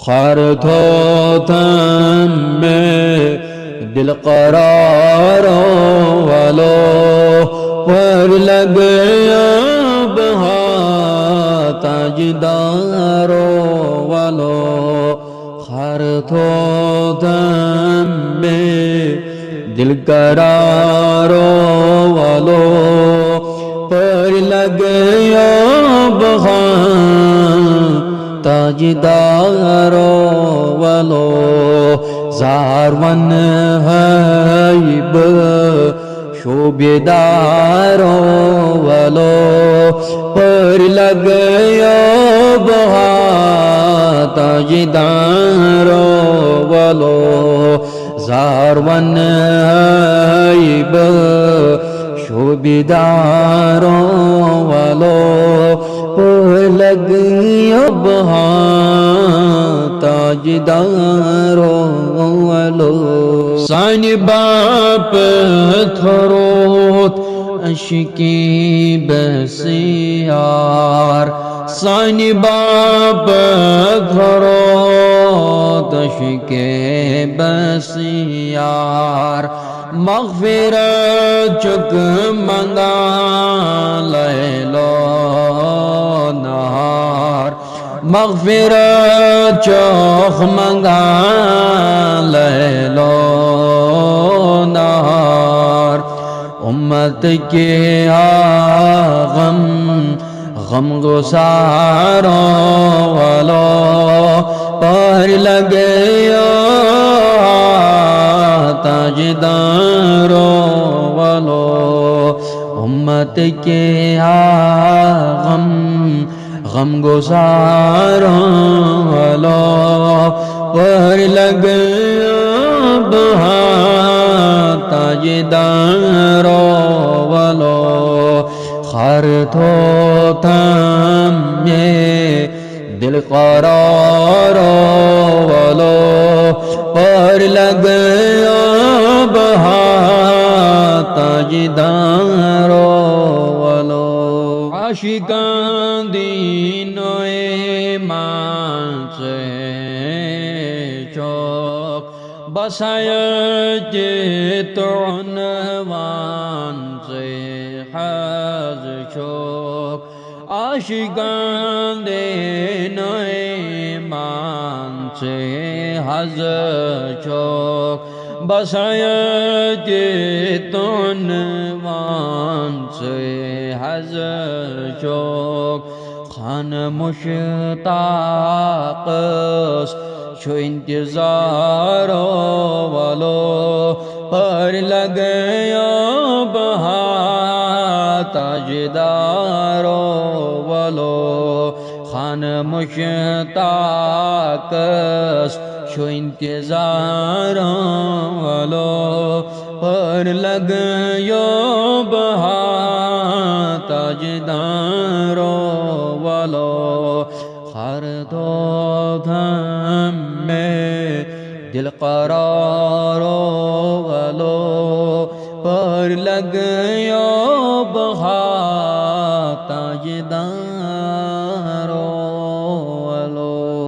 खर थो थम में दिल करारो वालो पर लग बहा ताजदारो वालो खर थो थम में दिल करारो वालो पर लग बहा ताजदारो वालो ज़ारवन हैब शोबेदारो वालो पर लग बहा ताजदारो वालो ज़ारवन हैब शोबेदारो वालो लग बहा ताजदारो वालो सानी बाप थरोत अशकी बसियार सानी बाप थरोत अशके बसियार मग़फ़िरत चुक मंगा लैलो नहार मग़फ़िरत चौख मंगा लैलो नहार उम्मत के गम गुसारों वालो पर लगे ताजदारो वालो उम्मत के गम गुसारों वालो पर लग बहा ताजदारो वालो खर थो थम में दिल करारो वालो पर लग बहा ताजदारो वालो आशिकां दीनोए मांसे चौक बसाया जितुन वांसे हज चौक आशिकां दीनोए मांसे हज चौक बसाया जितुन वांसे हज चौक खान मुश्ताक़ छो इंतज़ारो वालो पर लग बहा ताजदारो वालो खान मुश्ताक़ छो इंतज़ारो वालो पर लग बहा ताजदारो वालो हर दो धम में दिल करारो वालो पर लग